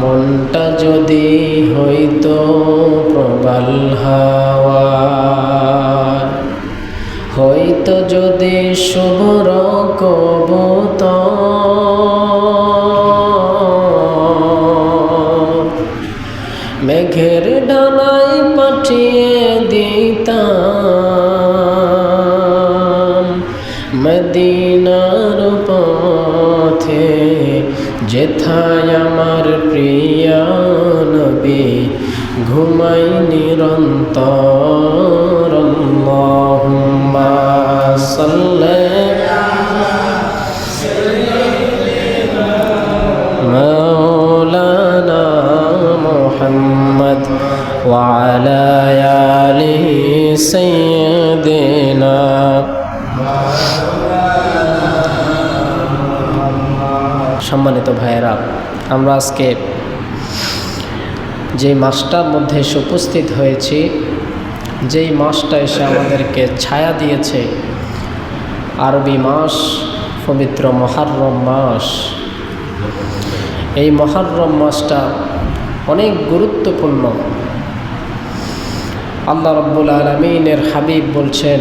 মনটা যদি হইতো প্রবাল হাওয়ার, হইতো যদি শুভ্র কবুতর, মেঘের ডানায় পাঠিয়ে দিতাম মদিনার পথে, যেথায় আমার প্রিয় নবী ঘুমাই নিরন্তর। আল্লাহুম্মা সাল্লি মাওলানা মুহাম্মদ ওয়া আলা আলিহি সাইয়্যিদিনা। সম্মানিত ভাইয়েরা, আমরা আজকে যে মাসটার মধ্যে এসে উপস্থিত হয়েছি, যেই মাসটা এসে আমাদেরকে ছায়া দিয়েছে, আরবি মাস, পবিত্র মুহররম মাস। এই মুহররম মাসটা অনেক গুরুত্বপূর্ণ। আল্লাহ রাব্বুল আলামিনের হাবিব বলছেন,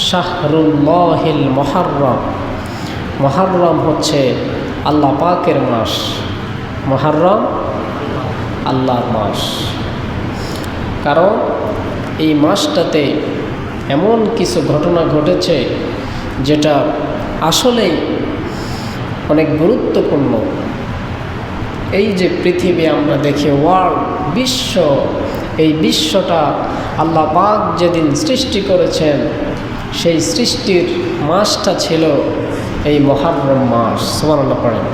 শাহরুল্লাহিল মুহররম। মুহররম হচ্ছে আল্লাহ পাকের মাস, মুহররম আল্লাহর মাস। কারণ এই মাসটাতে এমন কিছু ঘটনা ঘটেছে যেটা আসলেই অনেক গুরুত্বপূর্ণ। এই যে পৃথিবী আমরা দেখি, ওয়ার্ল্ড, বিশ্ব, এই বিশ্বটা আল্লাহ পাক যেদিন সৃষ্টি করেছেন, সেই সৃষ্টির মাসটা ছিল এই মুহররম মাস। সুবহানাল্লাহ পড়েন।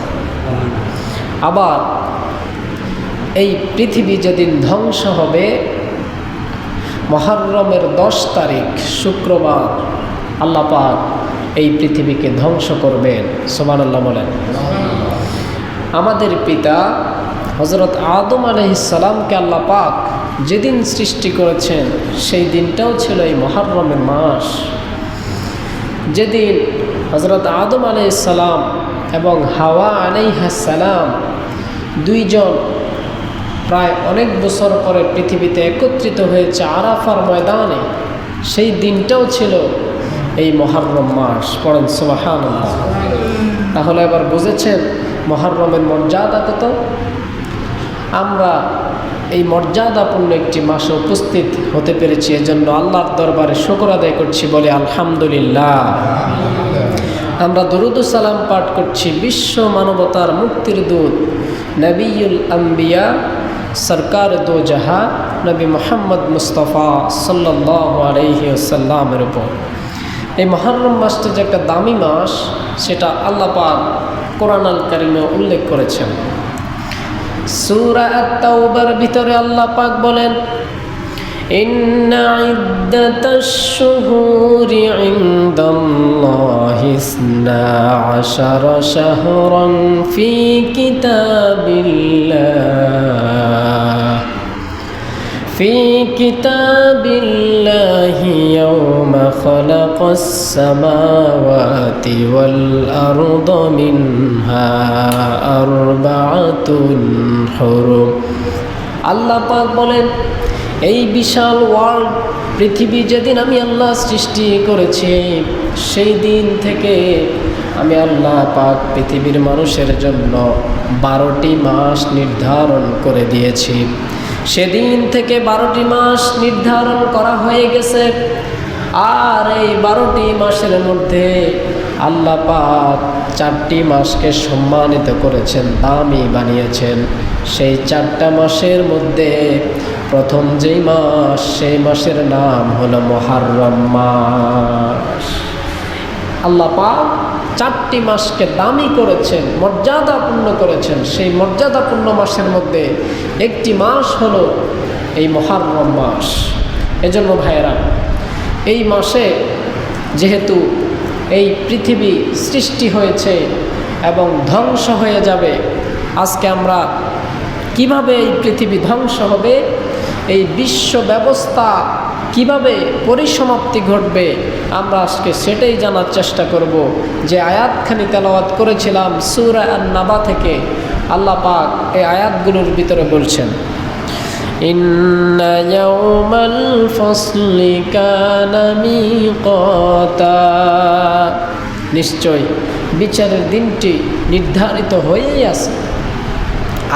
আবার এই পৃথিবী যেদিন ধ্বংস হবে, মুহররমের 10 তারিখ শুক্রবার আল্লাহ পাক এই পৃথিবীকে ধ্বংস করবেন। সুবহানাল্লাহ বলেন। আমাদের পিতা হযরত আদম আলাইহিস সালামকে আল্লাহ পাক যেদিন সৃষ্টি করেছেন, সেই দিনটাও ছিল এই মুহররমের মাস। যেদিন হযরত আদম আলাইহিস সালাম এবং হাওয়া আলাইহাস সালাম দুইজন প্রায় অনেক বছর পরে পৃথিবীতে একত্রিত হয়েছে আরাফার ময়দানে, সেই দিনটাও ছিল এই মুহররম মাস। পড়েন সুবহানাল্লাহ। তাহলে এবার বুঝেছেন মুহররমের মর্যাদা কত। আমরা এই মর্যাদাপূর্ণ একটি মাসে উপস্থিত হতে পেরেছি, এজন্য আল্লাহর দরবারে শুকর আদায় করছি, বলে আলহামদুলিল্লাহ। আমরা দরুদ ও সালাম পাঠ করছি বিশ্ব মানবতার মুক্তির দূত নবিউল আম্বিয়া সরকার দো জাহা নবী মুহাম্মদ মুস্তাফা সাল্লাল্লাহু আলাইহি ওয়াসাল্লামের উপর। এই মুহররম মাসটা যে একটা দামি মাস, সেটা আল্লাহ পাক কোরআন আল কারিমে উল্লেখ করেছেন। সূরা আত-তাওবার ভিতরে আল্লাহ পাক বলেন, ইন্না ইদ্দাতাশ শুহুরি ইনদাল্লাহি 12 শাহরান ফি কিতাবিল্লাহি ইয়াওমা খালাকাস সামাওয়াতি ওয়াল আরদা মিনহা আরবাআতুন হুরুম। আল্লাহ পাক বলেন, এই বিশাল ওয়ার্ল্ড পৃথিবী যেদিন আমি আল্লাহ সৃষ্টি করেছি, সেই দিন থেকে আমি আল্লাহ পাক পৃথিবীর মানুষের জন্য 12টি মাস নির্ধারণ করে দিয়েছি। সেদিন থেকে 12টি মাস নির্ধারণ করা হয়ে গেছে। আর এই 12টি মাসের মধ্যে আল্লাহ পাক 4টি মাসকে সম্মানিত করেছেন, দামি বানিয়েছেন। সেই 4টা মাসের মধ্যে প্রথম যেই মাস, সেই মাসের নাম হলো মুহররম মাস। আল্লাহ পাক 4টি মাসকে দামি করেছেন, মর্যাদাপূর্ণ করেছেন। সেই মর্যাদাপূর্ণ মাসের মধ্যে একটি মাস হলো এই মুহররম মাস। এজন্য ভাইয়েরা, এই মাসে যেহেতু এই পৃথিবী সৃষ্টি হয়েছে এবং ধ্বংস হয়ে যাবে, আজকে আমরা কিভাবে এই পৃথিবী ধ্বংস হবে, এই বিশ্ব ব্যবস্থা কিভাবে পরিসমাপ্তি ঘটবে, আমরা আজকে সেটাই জানার চেষ্টা করব। যে আয়াতখানি তেলাওয়াত করেছিলাম সূরা আন-নাবা থেকে, আল্লাহ পাক এই আয়াতগুলোর ভিতরে বলছেন, ইন্না ইয়াউমাল ফাসলি কানা মিকাতা, নিশ্চয় বিচারের দিনটি নির্ধারিত হয়েই আছে,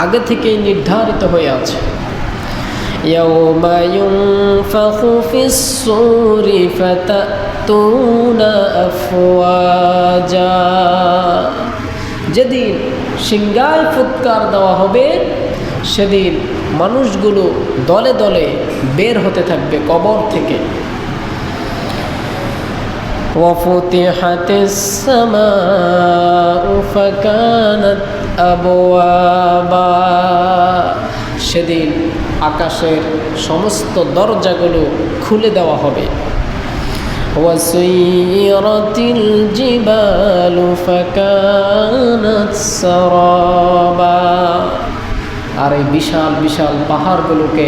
আগে থেকেই নির্ধারিত হয়ে আছে। ইয়াউমা ইউনফাখু ফিস-সূরি ফাতাতুনা আফওয়াজা, যেদিন সিংহায় ফুৎকার দেওয়া হবে সেদিন মানুষগুলো দলে দলে বের হতে থাকবে কবর থেকে। ওয়াফুতিহাতিস সামাউ ফাকানাত আবওয়াবা, সেদিন আকাশের সমস্ত দরজাগুলো খুলে দেওয়া হবে। ওয়াসুইরাতিল জিবালু ফাকানাত সারাবা, আর এই বিশাল বিশাল পাহাড়গুলোকে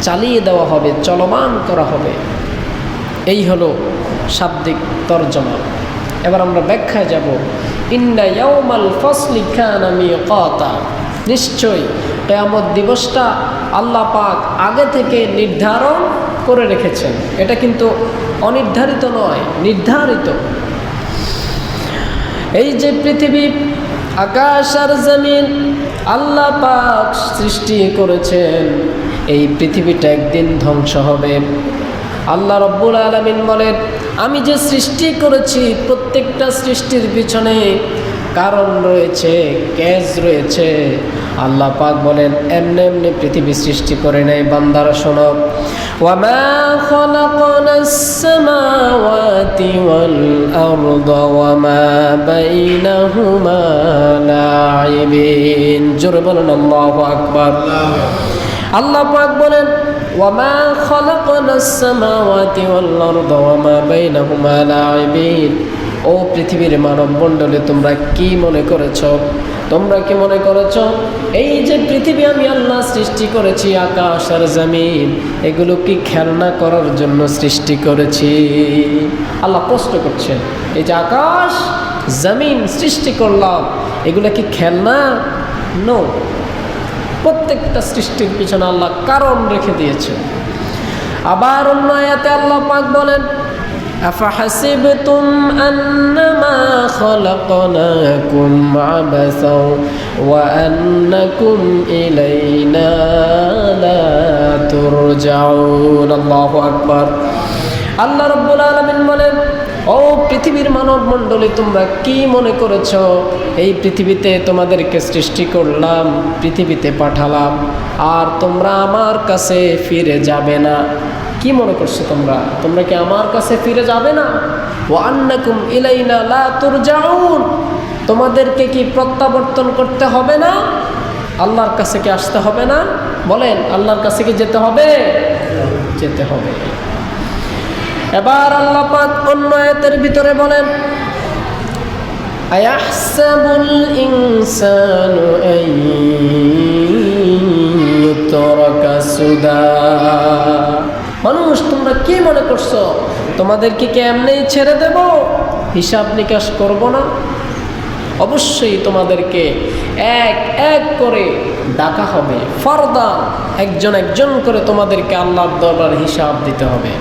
চালিয়ে দেওয়া হবে, চলমান করা হবে। এই হলো শাব্দিক তরজমা। এবার আমরা ব্যাখ্যায় যাব। ইন্না ইয়াউমাল ফাসলি কানা মিকাতা, নিশ্চয় কিয়ামত দিবসটা আল্লাহ পাক আগে থেকে নির্ধারণ করে রেখেছেন। এটা কিন্তু অনির্ধারিত নয়, নির্ধারিত। এই যে পৃথিবী, আকাশ আর জমিন আল্লাহ পাক সৃষ্টি করেছেন, এই পৃথিবীটা একদিন ধ্বংস হবে। আল্লাহ রব্বুল আলামিন বলেন, আমি যে সৃষ্টি করেছি প্রত্যেকটা সৃষ্টির পিছনে কারণ রয়েছে, কেজ রয়েছে। আল্লাহ পাক বলেন, এমনি এমনি পৃথিবী সৃষ্টি করে নেয়। বান্দারা শোনো, ওয়ামা খালাকনাস সামাওয়াতি ওয়াল আরদা ওয়ামা বাইনাহুমা লাইবিন। জোরে বলেন আল্লাহু আকবার। আল্লাহ পাক বলেন, ওয়ামা খালাকনাস সামাওয়াতি ওয়াল আরদা ওয়ামা বাইনাহুমা লাইবিন। ও পৃথিবীর মানব মণ্ডলী, তোমরা কি মনে করেছ? তোমরা কি মনে করেছ এই যে পৃথিবী আমি আল্লাহ সৃষ্টি করেছি, আকাশ আর জমিন, এগুলো কি খেলনা করার জন্য সৃষ্টি করেছি? আল্লাহ প্রশ্ন করছেন, এই যে আকাশ জমিন সৃষ্টি করলাম, এগুলো কি খেলনা? নো, প্রত্যেকটা সৃষ্টির পিছনে আল্লাহ কারণ রেখে দিয়েছে। আবার অন্য আয়াতে আল্লাহ পাক বলেন, আফাহাসিবতুম আন্নামা খালাকনাকুম আবাসা ওয়া আন্নাকুম ইলাইনা লা তুরজাউন। আল্লাহু আকবার। আল্লাহ রাব্বুল আলামিন বলেন, ও পৃথিবীর মানব মণ্ডলী, তোমরা কি মনে করেছ এই পৃথিবীতে তোমাদেরকে সৃষ্টি করলাম, পৃথিবীতে পাঠালাম, আর তোমরা আমার কাছে ফিরে যাবে না? কি মনে করছো তোমরা? তোমরা কি আমার কাছে ফিরে যাবে না? ওয়া আন্নাকুম ইলাইনা লা তুরজাউন, তোমাদেরকে কি প্রত্যাবর্তন করতে হবে না? আল্লাহর কাছে কি আসতে হবে না? বলেন, আল্লাহর কাছে কি যেতে হবে? যেতে হবে। এবার আল্লাহ পাক অন্য আয়াতের ভিতরে বলেন, আয়াহসাবুল ইনসানু আন ইউতরাকা সুদা। মানুষ, তোমরা কি মনে করছো তোমাদেরকে কি এমনি ছেড়ে দেব? হিসাব নিকাশ করব না? অবশ্যই তোমাদেরকে এক এক করে ডাকা হবে, ফরদা একজন একজন করে তোমাদেরকে আল্লাহর দরবারে হিসাব দিতে হবে।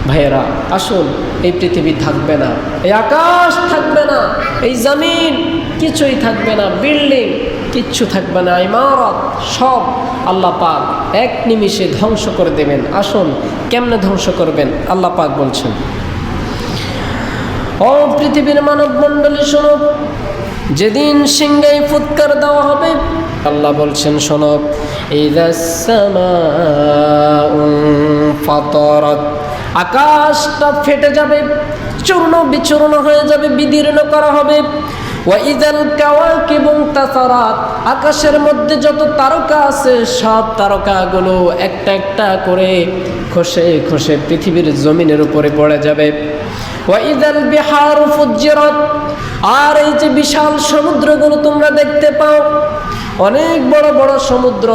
ভাইয়েরা, আসুন, এই পৃথিবী থাকবে না, এই আকাশ থাকবে না, এই জমিন কিছুই থাকবে না, বিল্ডিং কিচ্ছু থাকবে না, ইমারত সব আল্লাহ পাক এক নিমিষে ধ্বংস করে দেবেন। আসুন, কেমনে ধ্বংস করবেন আল্লাহ পাক বলছেন। ও পৃথিবীর মানব মণ্ডলী শোনো, যেদিন সিংহায় ফুৎকার দেওয়া হবে, আল্লাহ বলছেন শোনো, ইযাস সামাউ ফাতারাত, আকাশটা ফেটে যাবে, চূর্ণ বিচূর্ণ হয়ে যাবে, বিদীর্ণ করা হবে। ওয়া ইযাল কাওয়াকিবু তাসারাত, আকাশের মধ্যে যত তারকা আছে সব তারকাগুলো একটা একটা করে খসে খসে পৃথিবীর জমিনের উপরে পড়ে যাবে। ওয়া ইযাল বিহারু ফুজ্জিরাত, আর এই যে বিশাল সমুদ্রগুলো তোমরা দেখতে পাও, অনেক বড় বড় সমুদ্র,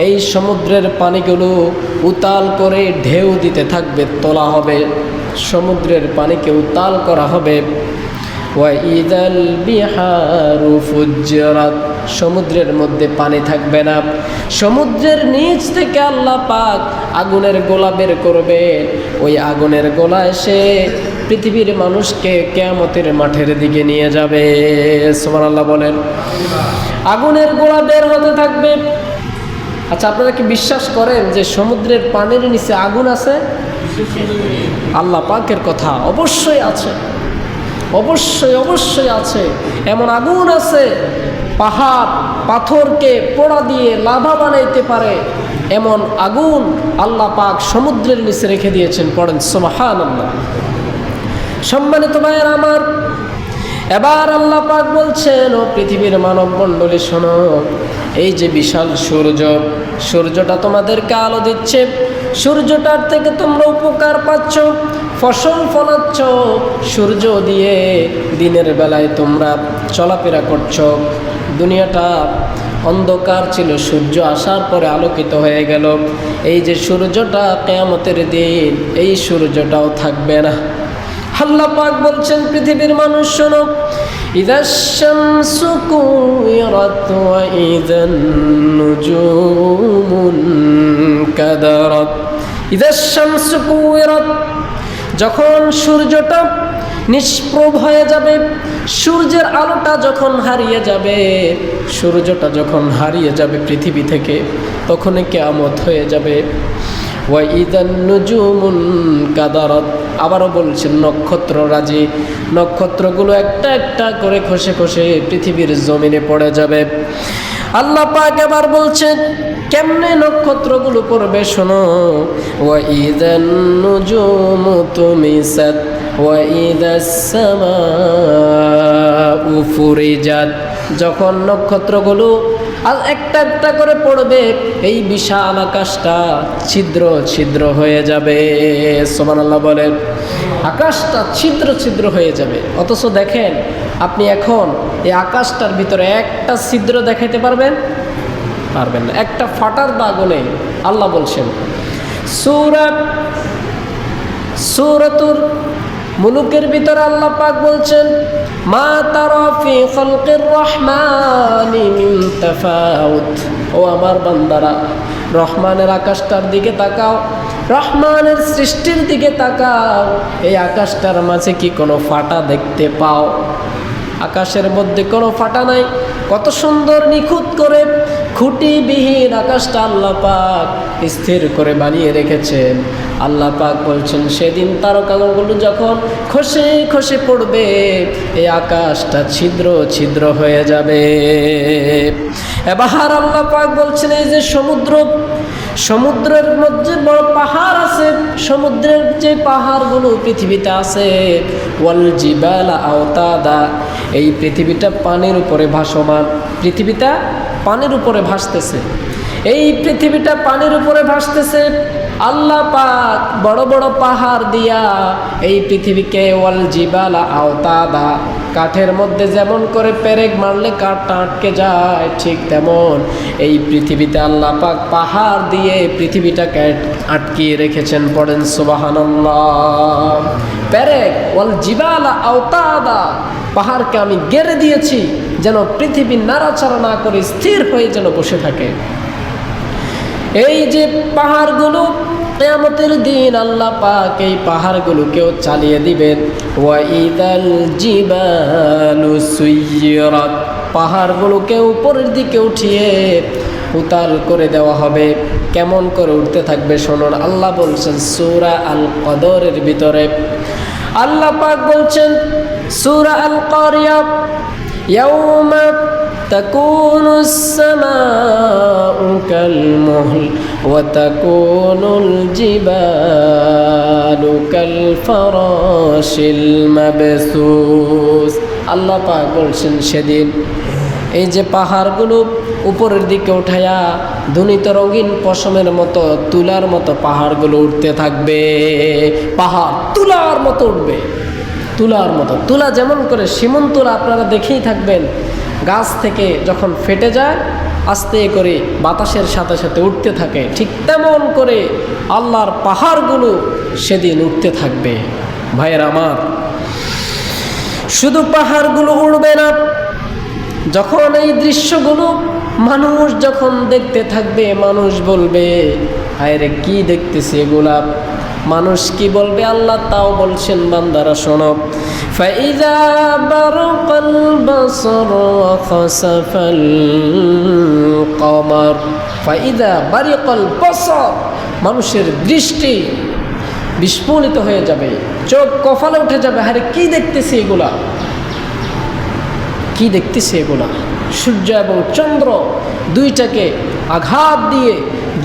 এই সমুদ্রের পানিগুলো উতাল করে ঢেউ দিতে থাকবে, তোলা হবে, সমুদ্রের পানিকে উতাল করা হবে। ওয়াইদাল বিহারু ফুজ্জিরাত, সমুদ্রের মধ্যে পানি থাকবে না, সমুদ্রের নিচ থেকে আল্লাহ পাক আগুনের গোলা বের করবেন। ওই আগুনের গোলা এসে পৃথিবীর মানুষকে কিয়ামতের মাঠের দিকে নিয়ে যাবে। সুবহানাল্লাহ বলেন। আগুনের গোলা বের হতে থাকবে। আচ্ছা, আপনারা কি বিশ্বাস করেন যে সমুদ্রের পানির নিচে আগুন আছে? আল্লাহ পাকের কথা, অবশ্যই আছে, অবশ্যই অবশ্যই আছে। এমন আগুন আছে পাহাড় পাথরকে পোড়া দিয়ে লাভা বানাইতে পারে, এমন আগুন আল্লাহ পাক সমুদ্রের নিচে রেখে দিয়েছেন। পড়েন সুবহানাল্লাহ। সম্মানিত ভাইয়ের আমার, এবার আল্লাহ পাক বলছেন, ও পৃথিবীর মানব মণ্ডলী শোনো, এই যে বিশাল সূর্যটা তোমাদেরকে আলো দিচ্ছে, সূর্যটার থেকে তোমরা উপকার পাচ্ছ, ফসল ফলাচ্ছ, সূর্য দিয়ে দিনের বেলায় তোমরা চলাফেরা করছো। দুনিয়াটা অন্ধকার ছিল, সূর্য আসার পরে আলোকিত হয়ে গেল। এই যে সূর্যটা কিয়ামতের দিন, এই সূর্যটাও থাকবে না। আল্লাহ পাক বলছেন, পৃথিবীর মানুষ শোনো, ইযাশ শামসু কুওয়িরাত ওয়া ইযান নুজুমুন কাদারাত। ইযাশ শামসু কুওয়িরাত, যখন সূর্যটা নিষ্প্রভ হয়ে যাবে, সূর্যের আলোটা যখন হারিয়ে যাবে, সূর্যটা যখন হারিয়ে যাবে পৃথিবী থেকে, তখনই কিয়ামত হয়ে যাবে। ওয়া ইযান নুজুমুন কাদারাত, আবারও বলছেন নক্ষত্ররাজি, নক্ষত্রগুলো একটা একটা করে খসে খসে পৃথিবীর জমিনে পড়ে যাবে। আল্লাহ পাক এবার বলছেন কেমনে নক্ষত্রগুলো পড়বে শোনো। ওয়া ইযান নুজুমু তুমিসাত ওয়া ইযাস সামাউ ফুরিজাত, যখন নক্ষত্রগুলো আর একটা একটা করে পড়বে, এই বিশাল আকাশটা ছিদ্র ছিদ্র হয়ে যাবে। সুবহানাল্লাহ বলেন। আকাশটা ছিদ্র ছিদ্র হয়ে যাবে। অথচ দেখেন, আপনি এখন এই আকাশটার ভিতরে একটা ছিদ্র দেখাইতে পারবেন? পারবেন না, একটা ফাটার দাগও নেই। আল্লাহ বলছেন সূরাতুল মুলুকের ভিতরে আল্লাহ পাক বলছেন, মা তারা ফি খালকির রহমানি মিন তাফাউত। ও আমার বান্দারা, রহমানের আকাশটার দিকে তাকাও, রহমানের সৃষ্টির দিকে তাকাও। এই আকাশটার মাঝে কি কোনো ফাটা দেখতে পাও? আকাশের মধ্যে কোনো ফাটা নাই। কত সুন্দর নিখুঁত করে খুঁটিবিহীন আকাশটা আল্লাহ পাক স্থির করে বানিয়ে রেখেছেন। আল্লাহ পাক বলছেন, সেদিন তারকাগুলো যখন খসে খসে পড়বে, এই আকাশটা ছিদ্র ছিদ্র হয়ে যাবে। এবার আল্লাহ পাক বলছেন, এই যে সমুদ্রের মধ্যে বড় পাহাড় আছে, সমুদ্রের যে পাহাড়গুলো পৃথিবীতে আছে, ওয়াল জিবালা আওতাদা, এই পৃথিবীটা পানির উপরে ভাসমান, পৃথিবীটা পানির উপরে ভাসতেছে, এই পৃথিবীটা পানির উপরে ভাসতেছে। আল্লাহ পাক বড় বড় পাহাড় দিয়া এই পৃথিবীকে, ওয়াল জিবালা আওতাদা, কাঠের মধ্যে যেমন করে পেরেক মারলে কাঠটা আটকে যায়, ঠিক তেমন এই পৃথিবীতে আল্লাহ পাক পাহাড় দিয়ে পৃথিবীটাকে আটকিয়ে রেখেছেন। পড়েন সুবহানাল্লাহ। পেরেক, ওয়াল জিবালা আওতাদা, পাহাড়কে আমি গেড়ে দিয়েছি যেন পৃথিবী নাড়াচাড়া না করে স্থির হয়ে যেন বসে থাকে। এই যে পাহাড়গুলো, কিয়ামতের দিন আল্লাহ পাক এই পাহাড়গুলোকেও চালিয়ে দিবেন। ওয়া ইদাল জিবালু সুইরাত, পাহাড়গুলোকে উপরের দিকে উঠিয়ে উতাল করে দেওয়া হবে। কেমন করে উঠতে থাকবে শুনুন। আল্লাহ বলছেন সূরা আল কদরের ভিতরে, আল্লাহ পাক বলছেন সূরা আল কারিয়া, ইয়াউমা তাকুনু আসসামাউ কালমুহল ওয়া তাকুনুল জিবালু কালফারাশিল মাবসুস। আল্লাহ পাক বলছেন সেদিন এই যে পাহাড়গুলো উপরের দিকে উঠায়া ধুনিত রঙিন পশমের মতো, তুলার মতো পাহাড়গুলো উঠতে থাকবে। পাহাড় তুলার মতো উঠবে, তুলার মতো। তুলা যেমন করে, শিমুন তুলা আপনারা দেখেই থাকবেন, গাছ থেকে যখন ফেটে যায় আস্তে করে বাতাসের সাথে সাথে উঠতে থাকে, ঠিক তেমন করে আল্লাহর পাহাড়গুলো সেদিন উঠতে থাকবে। ভাইয়ের আমার, শুধু পাহাড়গুলো উড়বে না, যখন এই দৃশ্যগুলো মানুষ যখন দেখতে থাকবে, মানুষ বলবে হায় রে কি দেখতেছি এগুলা। মানুষ কি বলবে? আল্লাহ তাও বলছেন, বান্দারা শোনো, ফাইযা বারাকাল বাসর ওয়া খাসাফাল কমার। ফাইযা বারাকাল বাসর, মানুষের দৃষ্টি বিস্ফোরিত হয়ে যাবে, চোখ কপালে উঠে যাবে, আরে কি দেখতেছি এগুলা, কি দেখতেছি এগুলা। সূর্য এবং চন্দ্র দুইটাকে আঘাত দিয়ে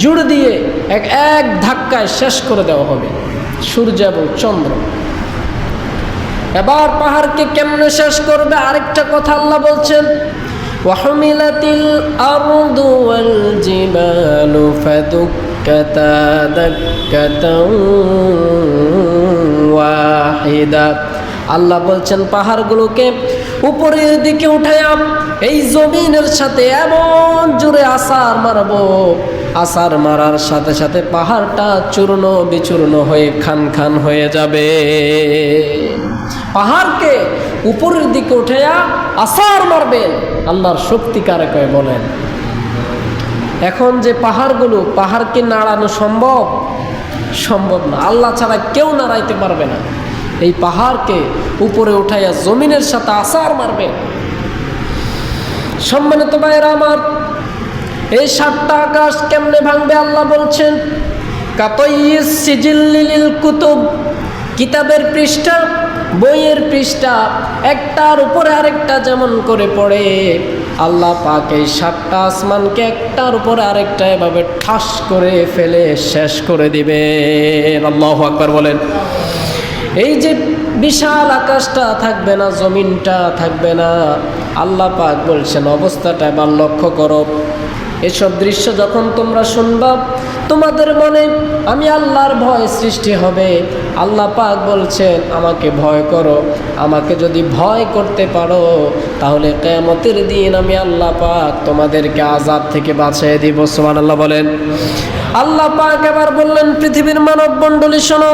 জুড়ে দিয়ে এক এক ধাক্কায় শেষ করে দেওয়া হবে, সূর্য এবং চন্দ্র। এবার পাহাড়কে কেমনে শেষ করবে? আরেকটা কথা আল্লাহ বলছেন, ওয়াহমিলাতিল আরদু ওয়াল জিবালু ফাদুক্কাতা দাক্কাতাও ওয়াহিদা। আল্লাহ বলছেন পাহাড়গুলোকে উপরের দিকে উঠায়া এই জমিনের সাথে এমন জোরে আছাড় মারবো, আছাড় মারার সাথে সাথে পাহাড়টা চূর্ণ বিচূর্ণ হয়ে খান খান হয়ে যাবে। পাহাড়কে উপরের দিকে উঠায়া আছাড় মারবেন, আল্লাহর শক্তি কারে কয় বলেন। এখন যে পাহাড়গুলো, পাহাড়কে নাড়ানো সম্ভব? সম্ভব না, আল্লাহ ছাড়া কেউ নাড়াইতে পারবে না। এই পাহাড়কে উপরে উঠাইয়া জমিনের সাথে আছাড় মারবে। সম্মানিত ভাইয়েরা আমার, এই 7টা আকাশ কেমনে ভাঙবে? আল্লাহ বলছেন, কাতাইয়িস সিজিল্লিল কুতুব, কিতাবের পৃষ্ঠা, বইয়ের পৃষ্ঠা একটার উপরে আরেকটা যেমন করে পড়ে, আল্লাহ পাক এই 7টা আসমানকে একটার উপরে আরেকটা এভাবে ঠাস করে ফেলে শেষ করে দিবে। আল্লাহু আকবার বলেন। এই যে বিশাল আকাশটা থাকবে না, জমিনটা থাকবে না, আল্লাহ পাক বলছেন অবস্থাটা এবার লক্ষ্য করো। এসব দৃশ্য যখন তোমরা শুনবা, তোমাদের মনে আমি আল্লাহর ভয় সৃষ্টি হবে। আল্লাহ পাক বলছেন আমাকে ভয় করো, আমাকে যদি ভয় করতে পারো তাহলে কিয়ামতের দিন আমি আল্লাহ পাক তোমাদেরকে আযাব থেকে বাঁচিয়ে দিব। সুবহানাল্লাহ বলেন। আল্লাহ পাক এবার বললেন, পৃথিবীর মানব মণ্ডলী শোনো,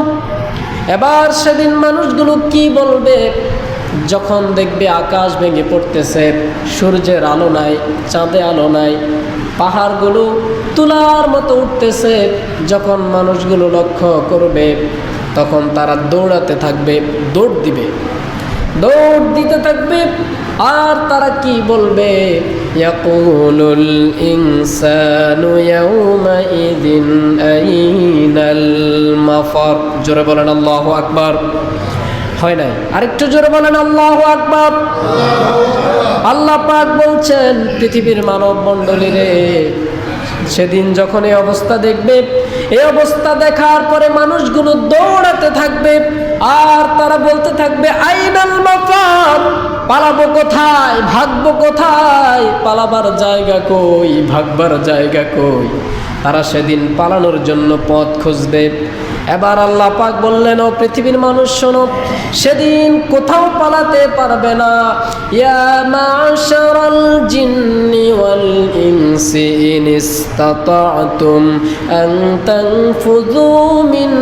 এবার সেদিন মানুষগুলো কি বলবে? যখন দেখবে আকাশ ভেঙে পড়তেছে, সূর্যের আলো নাই, চাঁদে আলো নাই, পাহাড়গুলো তুলার মতো উঠতেছে, যখন মানুষগুলো লক্ষ্য করবে তখন তারা দৌড়াতে থাকবে, দৌড় দিবে, দৌড় দিতে থাকবে। আর তারা কি বলবে? ইয়াকুলুল ইনসানু ইয়াউমাইযিন আইনাল মাফার। জোরে বলেন আল্লাহু আকবার। হয় নাই? আরেকটু জোরে বলেন আল্লাহু আকবার। আল্লাহ পাক বলছেন, পৃথিবীর মানব মণ্ডলী রে, সেদিন যখন এই অবস্থা দেখবে, এই অবস্থা দেখার পরে মানুষগুলো দৌড়াতে থাকবে আর তারা বলতে থাকবে আইনাল মাফার, পালাবো কোথায়, ভাগবো কোথায়, পালাবার জায়গা কই, ভাগবার জায়গা কই। তারা সেদিন পালানোর জন্য পথ খুঁজবে। এবার আল্লাহ পাক বললেন, ও পৃথিবীর মানুষ শোনো, সেদিন কোথাও পালাতে পারবে না। ইয়া মা'শারাল জিন্নি ওয়াল ইনসি ইন ইসতাতা'তুম আন তানফুযু মিন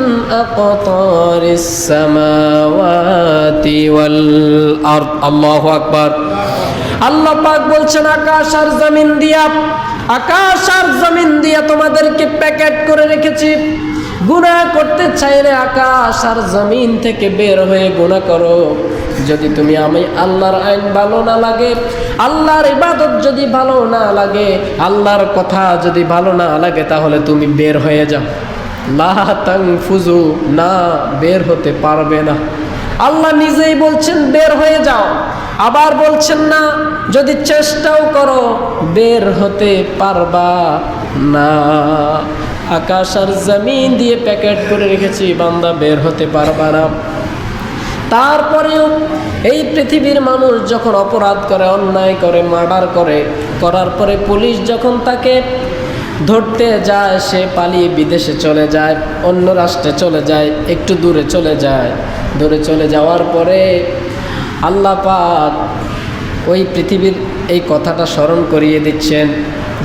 আকতারিস সামাওয়াতি ওয়াল আরদ। আল্লাহু আকবার। আল্লাহ পাক বলছেন, আকাশ আর জমিন দিয়া, আকাশ আর জমিন দিয়া তোমাদেরকে প্যাকেট করে রেখেছি। গুনাহ করতে চাইলে আকাশ আর জমিন থেকে বের হয়ে গুনাহ করো। যদি তুমি আমি আল্লাহর আইন ভালো না লাগে, আল্লাহর ইবাদত যদি ভালো না লাগে, আল্লাহর কথা যদি ভালো না লাগে, তাহলে তুমি বের হয়ে যাও। লা তানফুযু, না, বের হতে পারবে না। আল্লাহ নিজেই বলছেন বের হয়ে যাও, আবার বলছেন না যদি চেষ্টাও করো বের হতে পারবা না। আকাশ আর জমিন দিয়ে প্যাকেট করে রেখেছি, বান্দা বের হতে পারবা না। তারপরেও এই পৃথিবীর মানুষ যখন অপরাধ করে, অন্যায় করে, মার্ডার করে, করার পরে পুলিশ যখন তাকে ধরতে যায়, সে পালিয়ে বিদেশে চলে যায়, অন্য রাষ্ট্রে চলে যায়, একটু দূরে চলে যায়। দূরে চলে যাওয়ার পরে আল্লাহ পাক ওই পৃথিবীর এই কথাটা স্মরণ করিয়ে দিচ্ছেন,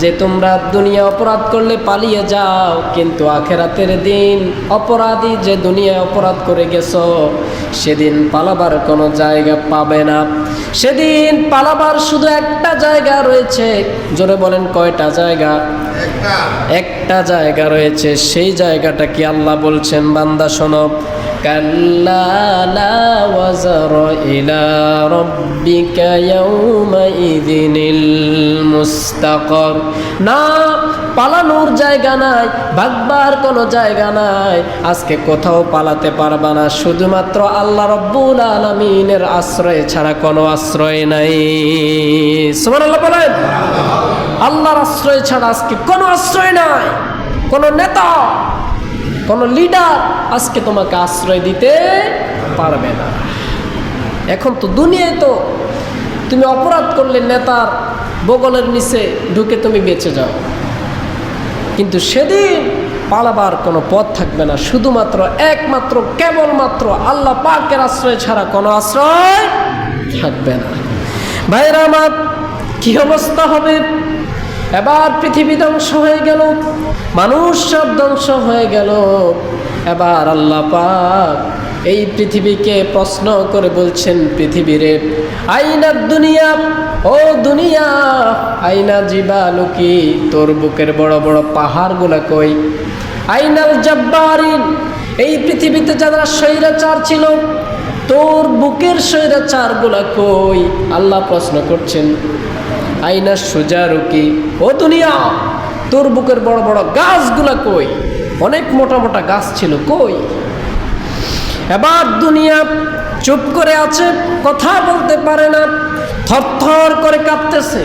যে তোমরা দুনিয়া অপরাধ করলে পালিয়ে যাও, কিন্তু আখেরাতের দিন অপরাধী যে দুনিয়ায় অপরাধ করে গেছো সেদিন পালাবার কোনো জায়গা পাবে না। সেদিন পালাবার শুধু একটা জায়গা রয়েছে। জোরে বলেন কয়টা জায়গা? একটা জায়গা রয়েছে। সেই জায়গাটা কি? আল্লাহ বলছেন, বান্দা শোনো, কাল্লা লা ওয়াজার ইলা রাব্বিকা ইয়াউমাইযিনিল মুস্তাকার। না, পালানোর জায়গা নাই, ভাগবার কোনো জায়গা নাই। আজকে কোথাও পালাতে পারবা না, শুধুমাত্র আল্লাহ রাব্বুল আলামিনের আশ্রয় ছাড়া কোনো আশ্রয় নাই। সুবহানাল্লাহ বলেন। আল্লাহর আশ্রয় ছাড়া আজকে কোনো আশ্রয় নাই। কোনো নেতা, কোনো লিডার আজকে তোমাকে আশ্রয় দিতে পারবে না। এখন তো দুনিয়ায় তো তুমি অপরাধ করলে নেতার বগলের নিচে ঢুকে তুমি বেঁচে যাও, কিন্তু সেদিন পালাবার কোনো পথ থাকবে না। শুধুমাত্র একমাত্র কেবলমাত্র আল্লাহ পাকের আশ্রয় ছাড়া কোনো আশ্রয় থাকবে না। ভাইরা আমার, কি অবস্থা হবে? এবার পৃথিবী ধ্বংস হয়ে গেল, মানুষ সব ধ্বংস হয়ে গেল। এবার আল্লাহ পাক এই পৃথিবীকে প্রশ্ন করে বলছেন, পৃথিবীরে আইনা দুনিয়া, ও দুনিয়া, আইনা জিবালুকি, তোর বুকের বড় বড় পাহাড়গুলা কই? আইনাল জাব্বারিন, এই পৃথিবীতে যারা স্বৈরাচার ছিল তোর বুকের স্বৈরাচারগুলা কই? আল্লাহ প্রশ্ন করছেন। আইনা সুজারুকি, ও দুনিয়া, তোর বুকের বড় বড় গাছগুলা কই? অনেক মোটা মোটা গাছ ছিল, কই? এবার দুনিয়া চুপ করে আছে, কথা বলতে পারে না, থরথর করে কাঁপতেছে।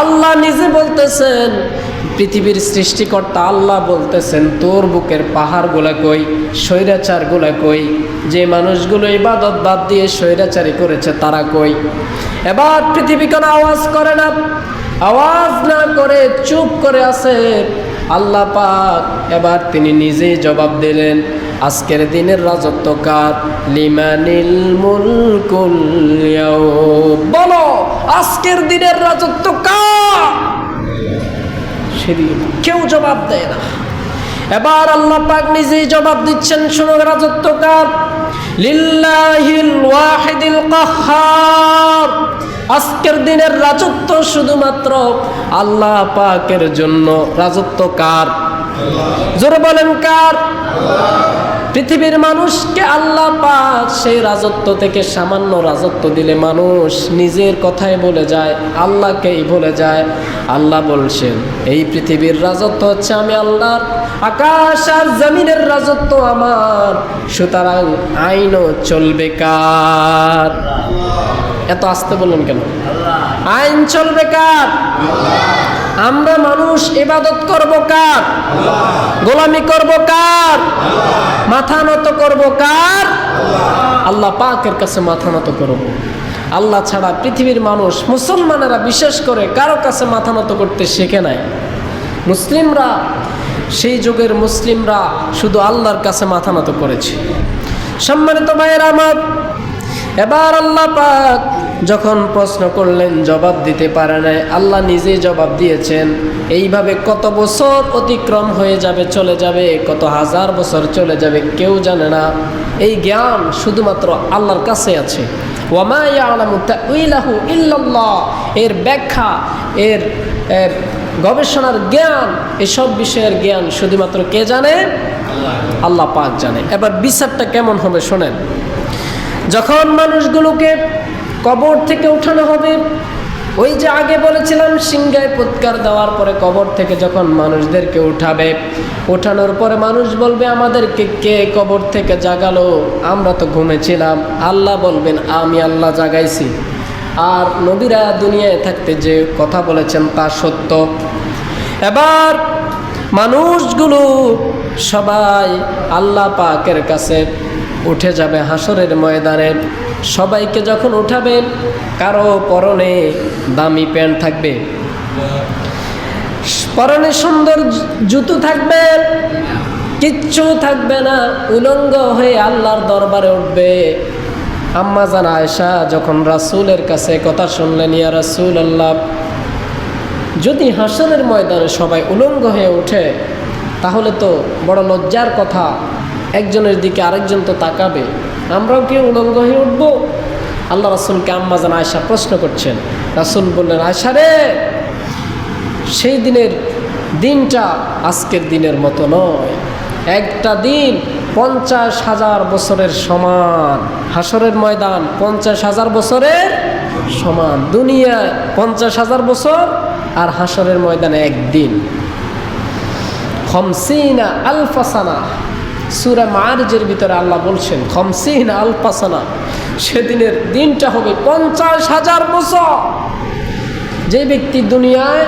আল্লাহ নিজে বলতেছেন, পৃথিবীর সৃষ্টিকর্তা আল্লাহ বলতেছেন, তোর বুকের পাহাড়গুলা কই? স্বৈরাচারগুলা কই? যে মানুষগুলো ইবাদত বাদ দিয়ে স্বৈরাচারী করেছে তারা কই? এবার পৃথিবী কোনো আওয়াজ করে না, আওয়াজ না করে চুপ করে আছে। আল্লাহ পাক এবার তিনি নিজেই জবাব দিলেন, আজকের দিনের রাজত্ব কার? লিমানিল মুলকুল ইয়াউম, বলো আজকের দিনের রাজত্ব কার? সেদিন কেউ জবাব দেয় না। এবার আল্লাহ পাক নিজেই জবাব দিচ্ছেন, শোনো রাজত্ব কার? লিল্লাহিল ওয়াহিদিল কাহ্হার, আজকের দিনের রাজত্ব শুধুমাত্র আল্লাহ পাকের জন্য। রাজত্ব কার? জোরে বলেন কার? পৃথিবীর মানুষকে আল্লাহ পাক সেই রাজত্ব থেকে সামান্য রাজত্ব দিলে মানুষ নিজের কথাই বলে যায়, আল্লাহকেই ভুলে যায়। আল্লাহ বলছেন, এই পৃথিবীর রাজত্ব হচ্ছে আমি আল্লাহর, আকাশ আর জমিনের রাজত্ব আমার, সুতরাং আইনও চলবে কার? এত আস্তে বললেন কেন? আইন চলবে কার? আমরা মানুষ ইবাদত করব কার? গোলামি করব কার? মাথা নত করব কার? আল্লাহ পাকের কাছে মাথা নত করব। আল্লাহ ছাড়া পৃথিবীর মানুষ, মুসলমানেরা বিশেষ করে, কারো কাছে মাথা নত করতে শেখে নাই। মুসলিমরা, সেই যুগের মুসলিমরা শুধু আল্লাহর কাছে মাথা নত করেছে। সম্মানিত ভাইয়েরা আমার, এবার আল্লাহ পাক যখন প্রশ্ন করলেন, জবাব দিতে পারে নাই, আল্লাহ নিজেই জবাব দিয়েছেন। এইভাবে কত বছর অতিক্রম হয়ে যাবে, চলে যাবে, কত হাজার বছর চলে যাবে, কেউ জানে না। এই জ্ঞান শুধুমাত্র আল্লাহর কাছে আছে। ওয়ামা ইয়ালামু তাউইলাহু ইল্লাল্লাহ, এর ব্যাখ্যা, এর গবেষণার জ্ঞান, এসব বিষয়ের জ্ঞান শুধুমাত্র কে জানে? আল্লাহ পাক জানে। এবার বিচারটা কেমন হবে শোনেন। যখন মানুষগুলোকে কবর থেকে উঠানো হবে, ওই যে আগে বলেছিলাম সিংহায় ফুৎকার দেওয়ার পরে কবর থেকে যখন মানুষদেরকে উঠাবে, ওঠানোর পরে মানুষ বলবে, আমাদেরকে কে কবর থেকে জাগালো? আমরা তো ঘুমেছিলাম। আল্লাহ বলবেন, আমি আল্লাহ জাগাইছি। আর নবীরা দুনিয়ায় থাকতে যে কথা বলেছেন তা সত্য। এবার মানুষগুলো সবাই আল্লাহ পাকের কাছে উঠে যাবে হাসরের ময়দানে। সবাইকে যখন উঠাবেন, কারো পরনে দামি প্যান্ট থাকবে, পরনে সুন্দর জুতো থাকবে, কিচ্ছু থাকবে না, উলঙ্গ হয়ে আল্লাহর দরবারে উঠবে। আম্মা জান আয়েশা যখন রাসূলের কাছে কথা শুনলেন, ইয়া রাসূলুল্লাহ, যদি হাসরের ময়দানে সবাই উলঙ্গ হয়ে ওঠে তাহলে তো বড় লজ্জার কথা, একজনের দিকে আরেকজন তো তাকাবে, আমরাও কি উলঙ্গ হয়ে উঠব? আল্লাহ রাসূলকে আম্মা জান আয়েশা প্রশ্ন করছেন। রাসূল বললেন, আয়েশা রে, সেই দিনটা আজকের দিনের মতো নয়। একটা দিন 50,000 বছরের সমান। হাসরের ময়দান 50,000 বছরের সমান। দুনিয়ায় 50,000 বছর আর হাসরের ময়দানে একদিন 50 আলফা সানা। সূরা মাআরিজের ভিতরে আল্লাহ বলছেন 50 আলফা সানা। সেদিনের দিনটা হবে 50,000 বছর। যে ব্যক্তি দুনিয়ায়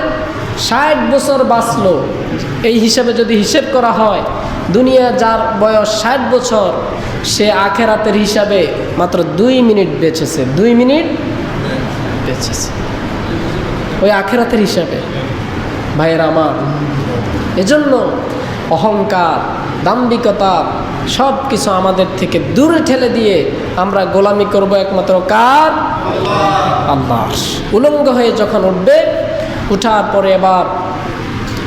60 বছর বাঁচলো, এই হিসাবে যদি হিসেব করা হয়, দুনিয়া যার বয়স 60 বছর, সে আখেরাতের হিসাবে মাত্র 2 মিনিট বেঁচেছে। 2 মিনিট বেঁচেছে ওই আখেরাতের হিসাবে। ভাইয়েরা আমার, এজন্য অহংকার, দাম্ভিকতা সব কিছু আমাদের থেকে দূরে ঠেলে দিয়ে আমরা গোলামি করব একমাত্র কার? আল্লাহর। উলঙ্গ হয়ে যখন উঠবে, উঠার পরে এবার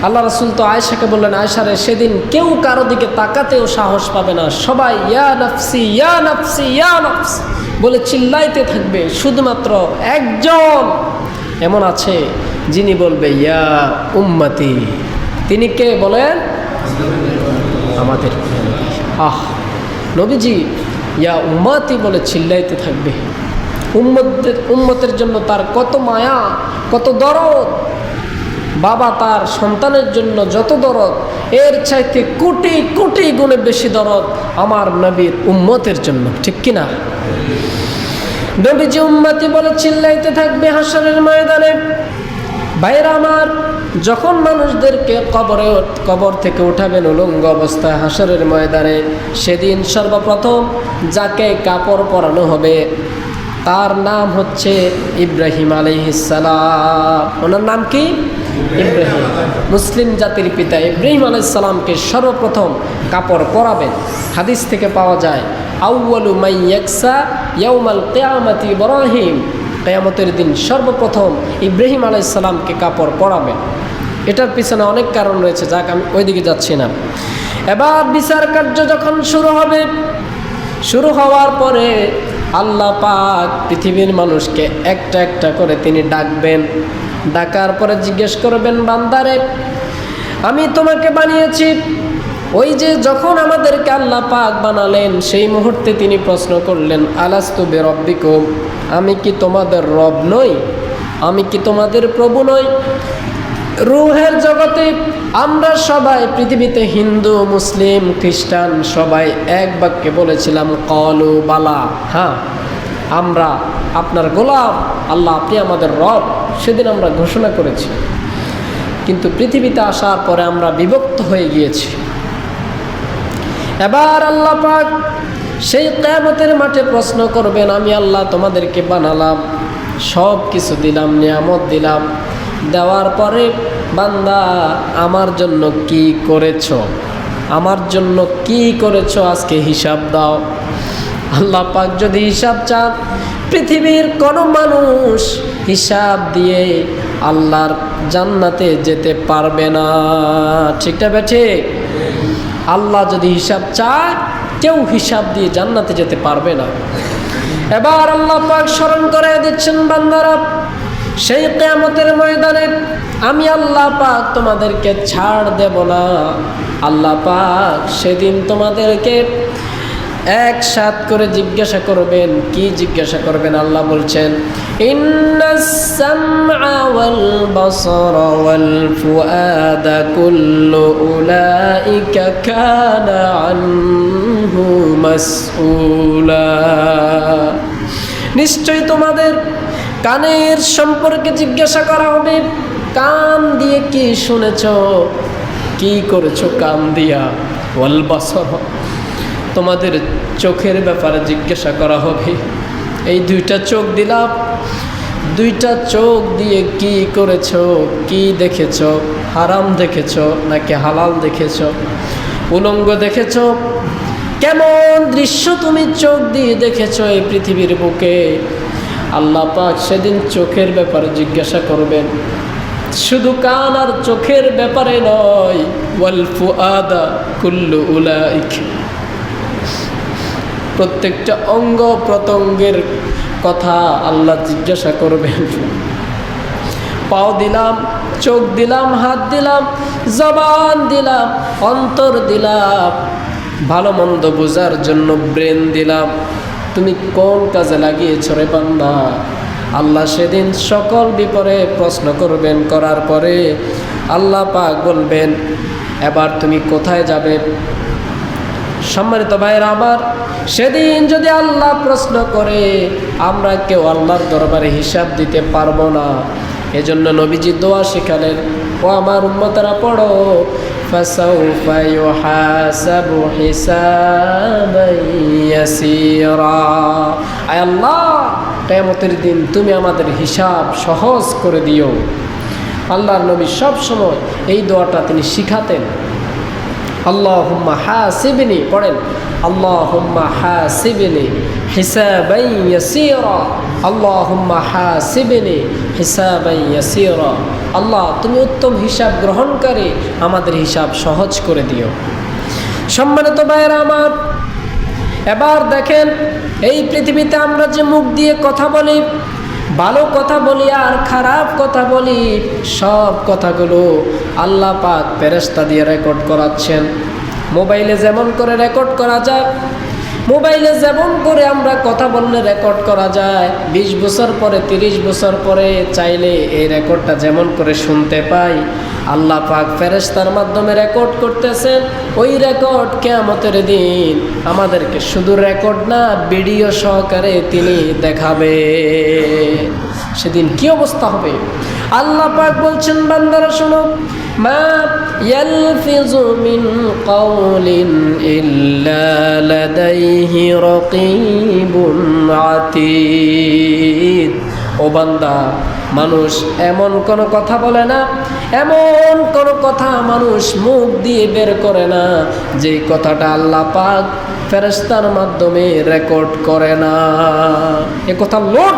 আল্লাহ রাসূল তো আয়েশাকে বললেন, আয়েশা রে, সেদিন কেউ কারো দিকে তাকাতেও সাহস পাবে না। সবাই ইয়া নাফসি ইয়া নাফসি ইয়া নাফসি বলে চিল্লাইতে থাকবে। শুধুমাত্র একজন এমন আছে যিনি বলবে ইয়া উম্মতি। তিনি কে বলেন? আমাদের নবীজি ইয়া উম্মতি বলে চিল্লাইতে থাকবে। উম্মতের জন্য তার কত মায়া, কত দরদ। বাবা তার সন্তানের জন্য যত দরদ, এর চাইতে কোটি কোটি গুণে বেশি দরদ আমার নবীর উম্মতের জন্য, ঠিক কিনা? নবীজি উম্মতি বলে চিল্লাইতে থাকবে হাসরের ময়দানে। ভাইরা আমার, যখন মানুষদেরকে কবর থেকে উঠাবেন উলঙ্গ অবস্থায় হাসরের ময়দানে, সেদিন সর্বপ্রথম যাকে কাপড় পরানো হবে তার নাম হচ্ছে ইব্রাহিম আলাইহিস সালাম। ওনার নাম কি? ইব্রাহিম। মুসলিম জাতির পিতা ইব্রাহিম আলাইহিস সালামকে সর্বপ্রথম কাপড় পরাবেন। হাদিস থেকে পাওয়া যায়, আউয়ালু মান ইয়াকসা ইয়াউমাল কিয়ামাতি ইব্রাহিম। কিয়ামতের দিন সর্বপ্রথম ইব্রাহিম আলাইহিস সালামকে কাপড় পরাবেন। এটার পিছনে অনেক কারণ রয়েছে, যাক আমি ওইদিকে যাচ্ছি না। এবার বিচার কার্য যখন শুরু হবে, শুরু হওয়ার পরে আল্লাহ পাক পৃথিবীর মানুষকে একটা একটা করে তিনি ডাকবেন। ডাকার পরে জিজ্ঞেস করবেন, বান্দারে, আমি তোমাকে বানিয়েছি। ওই যে যখন আমাদেরকে আল্লাহ পাক বানালেন, সেই মুহূর্তে তিনি প্রশ্ন করলেন, আলাস্তু বিরব্বিকুম, আমি কি তোমাদের রব নই? আমি কি তোমাদের প্রভু নই? রূহের জগতে আমরা সবাই পৃথিবীতে হিন্দু, মুসলিম, খ্রিস্টান সবাই এক বাক্যে বলেছিলাম, কলু বালা, হ্যাঁ আমরা আপনার গোলাম, আল্লাহ আপনি আমাদের রব। সেদিন আমরা ঘোষণা করেছি। কিন্তু পৃথিবীতে আসার পরে আমরা বিভক্ত হয়ে গিয়েছি। এবার আল্লাহ পাক সেই কিয়ামতের মাঠে প্রশ্ন করবেন, আমি আল্লাহ তোমাদেরকে বানালাম, সব কিছু দিলাম, নিয়ামত দিলাম, দেওয়ার পরে বান্দা আমার জন্য কি করেছো? আমার জন্য কি করেছো? আজকে হিসাব দাও। আল্লাহ পাক যদি হিসাব চান, পৃথিবীর কোনো মানুষ হিসাব দিয়ে আল্লাহর জান্নাতে যেতে পারবে না। ঠিকটা বেঠে? আল্লাহ যদি হিসাব চায়, কেউ হিসাব দিয়ে জান্নাতে যেতে পারবে না। এবার আল্লাহ পাক স্মরণ করে দিচ্ছেন, বান্দারা, সেই কিয়ামতের ময়দানে আমি আল্লাহ পাক তোমাদেরকে ছাড় দেব না। আল্লাহ পাক সেদিন তোমাদেরকে একসাথ করে জিজ্ঞাসা করবেন। কি জিজ্ঞাসা করবেন? আল্লাহ বলছেন, ইন্নাস সামআ ওয়াল বাসারা ওয়াল ফুআদা কুল্লু উলাইকা কানা আনহু মাসউলা। নিশ্চয়ই তোমাদের কানের সম্পর্কে জিজ্ঞাসা করা হবে। কান দিয়ে কি শুনেছ, কি করেছো কান দিয়া? ওয়াল বাসার, তোমাদের চোখের ব্যাপারে জিজ্ঞাসা করা হবে। এই দুইটা চোখ দিলাম, দুইটা চোখ দিয়ে কি করেছো, কি দেখেছো? হারাম দেখেছো নাকি হালাল দেখেছো? উলঙ্গ দেখেছো? কেমন দৃশ্য তুমি চোখ দিয়ে দেখেছো এই পৃথিবীর বুকে? আল্লাহ পাক সেদিন চোখের ব্যাপারে জিজ্ঞাসা করবেন। শুধু কান আর চোখের ব্যাপারে নয়, ওয়াল ফুআদা কুল্লু উলাইক, প্রত্যেকটা অঙ্গ প্রত্যঙ্গের কথা আল্লাহ জিজ্ঞাসা করবেন। পাও দিলাম, চোখ দিলাম, হাত দিলাম, জবান দিলাম, অন্তর দিলাম, ভালো মন্দ বোঝার জন্য ব্রেন দিলাম, তুমি কোন কাজে লাগিয়েছ রে বান্দা? আল্লাহ সেদিন সকল বিপরে প্রশ্ন করবেন। করার পরে আল্লাহ পাক বলবেন, এবার তুমি কোথায় যাবে? সম্মানিত ভাইরা আমার, সেদিন যদি আল্লাহ প্রশ্ন করে, আমরা কেউ আল্লাহর দরবারে হিসাব দিতে পারবো না। এজন্য নবীজি দোয়া শিখালেন, ও আমার উম্মতেরা পড়ো, ফাসাউফা ইউহাসাবু হিসাবান ইয়াসীরা। আয় আল্লাহ, কিয়ামতের দিন তুমি আমাদের হিসাব সহজ করে দিও। আল্লাহর নবী সব সময় এই দোয়াটা তিনি শিখাতেন। আল্লাহুম্মা হাসিবনি, পড়েন, আল্লাহুম্মা হাসিবনি হিসাবান ইয়াসীরা, আল্লাহুম্মা হাসিবনি হিসাবান ইয়াসীরা। আল্লাহ, তুমি উত্তম হিসাব গ্রহণকারী, আমাদের হিসাব সহজ করে দিও। সম্মানিত ভাইয়েরা আমার, এবার দেখেন, এই পৃথিবীতে আমরা যে মুখ দিয়ে কথা বলি, ভালো কথা বলি আর খারাপ কথা বলি, সব কথাগুলো আল্লাহ পাক ফেরেশতা দিয়ে রেকর্ড করাচ্ছেন। মোবাইলে যেমন করে রেকর্ড করা যায়, মোবাইলে যেমন করে আমরা কথা বললে রেকর্ড করা যায়, 20 বছর পরে 30 বছর পরে চাইলে এই রেকর্ডটা যেমন করে শুনতে পাই, আল্লাহ পাক ফেরেশতার মাধ্যমে রেকর্ড করতেছেন। ওই রেকর্ড কিয়ামতের দিন আমাদেরকে শুধু রেকর্ড না, ভিডিও সহকারে তিনি দেখাবে। সেদিন কি অবস্থা হবে? আল্লাহ পাক বলছেন, বান্দারা শোনো, মা ইয়ালফিযু মিন কাওলিন ইল্লা লাদাইহি রাকীবুন আতীদ। ও বান্দা, মানুষ এমন কোনো কথা বলে না, এমন কোনো কথা মানুষ মুখ দিয়ে বের করে না যে কথাটা আল্লাহ পাক ফেরেশতার মাধ্যমে রেকর্ড করে না। এ কথা লোড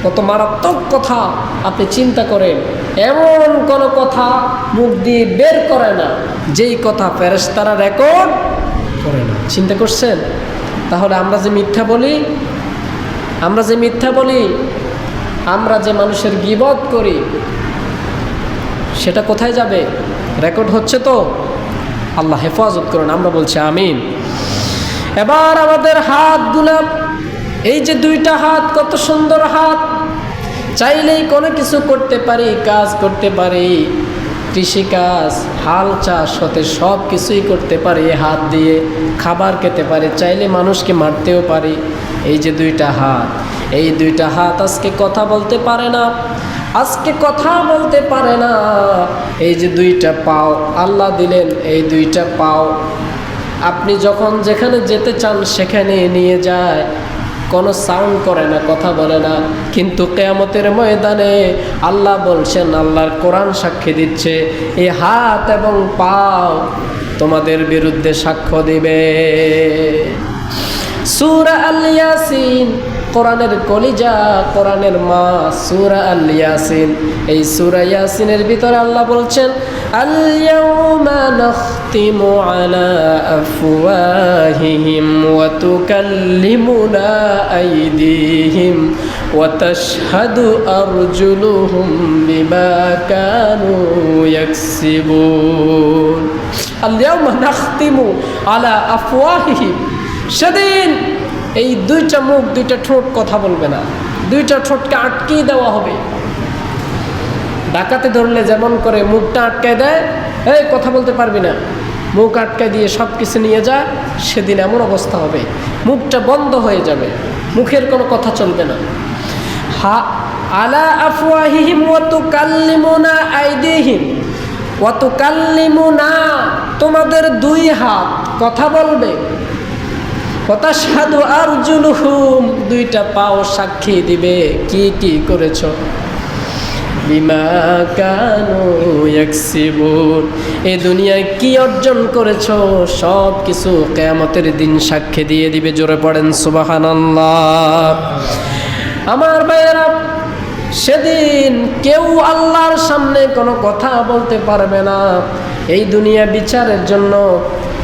কত মারাত্মক কথা আপনি চিন্তা করেন। এমন কোনো কথা মুখ দিয়ে বের করে না যেই কথা ফেরেশতারা রেকর্ড করে না। চিন্তা করছেন? তাহলে আমরা যে মিথ্যা বলি, আমরা যে মানুষের গীবত করি, সেটা কোথায় যাবে? রেকর্ড হচ্ছে তো। আল্লাহ হেফাজত করুন, আমরা বলছি আমিন। এবার আমাদের হাতগুলো, এই যে দুইটা হাত, কত সুন্দর হাত, চাইলেই কোনো কিছু করতে পারি, কাজ করতে পারি, কৃষিকাজ, হাল চাষ হতে সব কিছুই করতে পারি হাত দিয়ে, খাবার খেতে পারি, চাইলে মানুষকে মারতেও পারি। এই যে দুইটা হাত, এই দুইটা হাত আজকে কথা বলতে পারে না, এই যে দুইটা পাও আল্লাহ দিলেন, এই দুইটা পাও আপনি যখন যেখানে যেতে চান সেখানে নিয়ে যায়, কোনো সাউন্ড করে না, কথা বলে না। কিন্তু কিয়ামতের ময়দানে আল্লাহ বলছেন, আল্লাহর কোরআন সাক্ষী দিচ্ছে, এই হাত এবং পাও তোমাদের বিরুদ্ধে সাক্ষ্য দিবে। সূরা আল ইয়াসিন, কোরআনের কলিজা, কোরআনের মা, সূরা আল ইয়াসিন। এই সূরা ইয়াসিনের ভিতরে আল্লাহ বলছেন, আল ইয়াউমা নাখতিমু আলা আফওয়াহিহিম ওয়া তুকাল্লিমুনা আইদিহিম ওয়া তাশহাদু আরজুলুহুম বিমা কানু ইয়াকসিবুন। আল ইয়াউমা নাখতিমু আলা আফওয়াহিহিম, সেদিন এই দুইটা মুখ, দুইটা ঠোঁট কথা বলবে না, দুইটা ঠোঁটকে আটকিয়ে দেওয়া হবে। ডাকাতে ধরলে যেমন করে মুখটা আটকায় দেয়, এই কথা বলতে পারবি না, মুখ আটকায় দিয়ে সব কিছু নিয়ে যায়, সেদিন এমন অবস্থা হবে, মুখটা বন্ধ হয়ে যাবে, মুখের কোনো কথা চলবে না। আলা আফওয়াহিহিম ওয়া তুকাল্লিমুনা আইদিহিম ওয়া তুকাল্লিমুনা, তোমাদের দুই হাত কথা বলবে, ওয়া তাশহাদু আরজুলুহুম, দুইটা পাও সাক্ষী দিবে কি কি করেছো, বিমা কানু ইয়াকসিবুন, এই দুনিয়ায় কি অর্জন করেছো সব কিছু কিয়ামতের দিন সাক্ষী দিয়ে দিবে। জোরে পড়েন সুবহানাল্লাহ। আমার ভাইয়েরা, সেদিন কেউ আল্লাহর সামনে কোনো কথা বলতে পারবে না। এই দুনিয়া বিচারের জন্য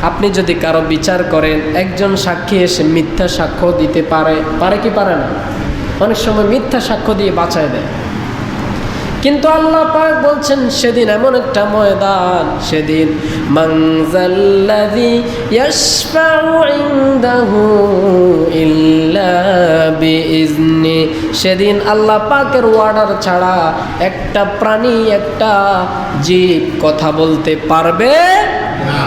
আপনি যদি কারো বিচার করেন, একজন সাক্ষী এসে মিথ্যা সাক্ষ্য দিতে পারে কি পারে না? অনেক সময় মিথ্যা সাক্ষ্য দিয়ে বাঁচায় দেয়। কিন্তু আল্লাহ পাক বলছেন সেদিন এমন একটা ময়দান, সেদিন মানজাল্লাযী ইয়াশফাউ ইনদাহু ইল্লা বিইজনি, সেদিন আল্লাহ পাকের অর্ডার ছাড়া একটা প্রাণী, একটা জীব কথা বলতে পারবে না।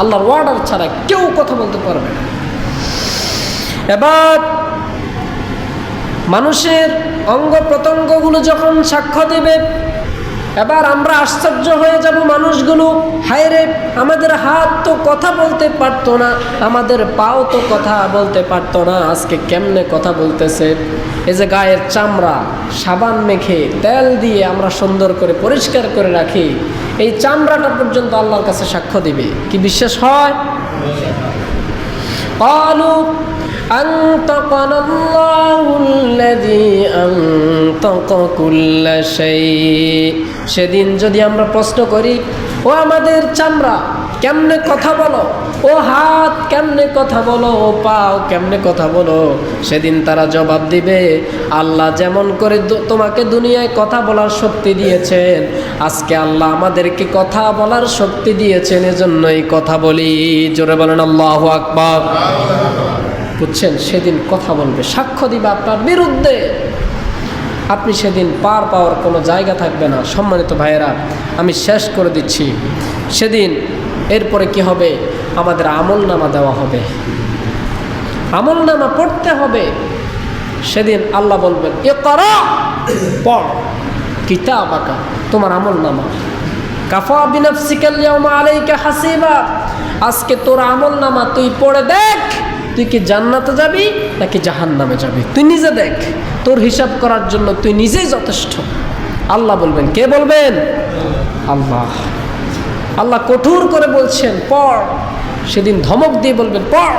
আল্লাহর অর্ডার ছাড়া কেউ কথা বলতে পারবে না। এবার মানুষের অঙ্গ প্রত্যঙ্গগুলো যখন সাক্ষ্য দেবে, এবার আমরা আশ্চর্য হয়ে যাব। মানুষগুলো, হায় রে, আমাদের হাত তো কথা বলতে পারতো না, আমাদের পাও তো কথা বলতে পারতো না, আজকে কেমনে কথা বলতেছে। এই যে গায়ের চামড়া সাবান মেখে তেল দিয়ে আমরা সুন্দর করে পরিষ্কার করে রাখি, এই চামড়াটা পর্যন্ত আল্লাহর কাছে সাক্ষ্য দিবে। কি বিশ্বাস হয়? قالوا أنطقنا الله الذي أنطق كل شيء, সেদিন যদি আমরা প্রশ্ন করি, ও আমাদের চামড়া কেমনে কথা বলো, ও হাত কেমনে কথা বলো, ও পাও কেমনে কথা বলো, সেদিন তারা জবাব দিবে, আল্লাহ যেমন করে তোমাকে দুনিয়ায় কথা বলার শক্তি দিয়েছেন, আজকে আল্লাহ আমাদেরকে কথা বলার শক্তি দিয়েছেন, এজন্যই কথা বলি। জোরে বলেন আল্লাহু আকবার। বুঝছেন? সেদিন কথা বলবে, সাক্ষ্য দিবে আপনার বিরুদ্ধে। আপনি সেদিন পার পাওয়ার কোনো জায়গা থাকবে না। সম্মানিত ভাইয়েরা, আমি শেষ করে দিচ্ছি। সেদিন এরপরে কি হবে? আমাদের আমলনামা দেওয়া হবে, আমলনামা পড়তে হবে। সেদিন আল্লাহ বলবেন, ইকরা, পড় কিতাবাকা, তোমার আমলনামা। কাফা বিনাফসিকাল ইয়াওমা আলাইকা হাসিবা, আজকে তোর আমলনামা তুই পড়ে দেখ, তুই কি জান্নাতে যাবি নাকি জাহান্নামে যাবি, তুই নিজে দেখ। তোর হিসাব করার জন্য তুই নিজেই যথেষ্ট। আল্লাহ বলবেন। কে বলবেন? আল্লাহ। আল্লাহ কঠোর করে বলছেন, পড়। সেদিন ধমক দিয়ে বলবেন, পড়,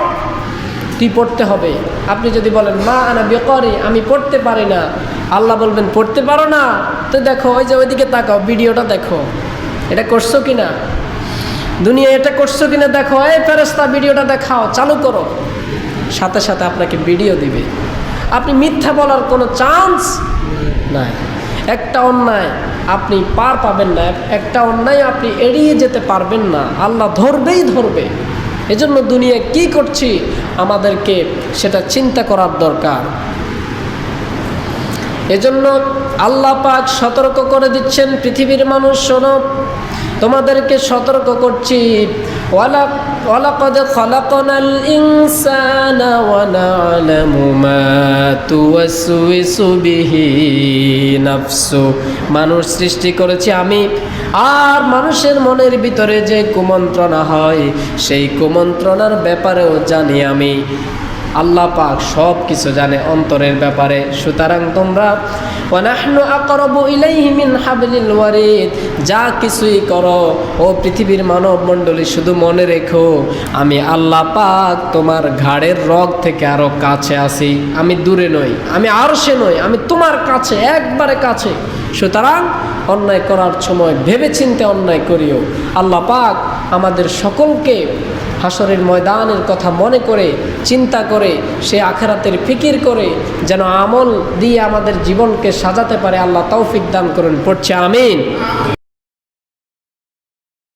তুই পড়তে হবে। আপনি যদি বলেন, মা আনা বিকরি, আমি পড়তে পারি না, আল্লাহ বলবেন, পড়তে পারো না? তো দেখো, ওই যে ওইদিকে তাকাও, ভিডিওটা দেখো, এটা করছো কিনা, দুনিয়া এটা করছো কিনা দেখো, এই ফেরেশতা ভিডিওটা দেখাও, চালু করো। সাথে সাথে আপনাকে ভিডিও দিবে। আপনি মিথ্যা বলার কোনো চান্স নাই। একটা অন্যায় আপনি পার পাবেন না, একটা অন্যায় আপনি এড়িয়ে যেতে পারবেন না, আল্লাহ ধরবেই ধরবে। এজন্য দুনিয়া কি করছি আমাদেরকে সেটা চিন্তা করার দরকার। এজন্য আল্লাহ পাক সতর্ক করে দিচ্ছেন, পৃথিবীর মানুষ শোনো, তোমাদেরকে সতর্ক করছি, ওয়ালাকাদ খালাকনাল ইনসানা ওয়া না'লামু মা তুওয়াসওয়িসু বিহি নাফসু, মানুষ সৃষ্টি করেছি আমি, আর মানুষের মনের ভিতরে যে কুমন্ত্রণা হয় সেই কুমন্ত্রণার ব্যাপারেও জানি আমি। আল্লাহ পাক সব কিছু জানে অন্তরের ব্যাপারে। সুতরাং তোমরা ওয়া নাহনু আকরাবু ইলাইহি মিন হাবলিল ওয়ারিদ, যা কিছুই করো ও পৃথিবীর মানব মণ্ডলী, শুধু মনে রেখো আমি আল্লাহ পাক তোমার ঘাড়ের রগ থেকে আরো কাছে আছি। আমি দূরে নই, আমি আরশে নই, আমি তোমার কাছে, একবারে কাছে। সুতরাং অন্যায় করার সময় ভেবেচিন্তে অন্যায় করিও। আল্লাহ পাক আমাদের সকলকে হাসরের ময়দানের কথা মনে করে, চিন্তা করে, সে আখিরাতের ফিকির করে যেন আমল দিয়ে আমাদের জীবনকে সাজাতে পারে, আল্লাহ তৌফিক দান করুন। পড়ছে আমিন।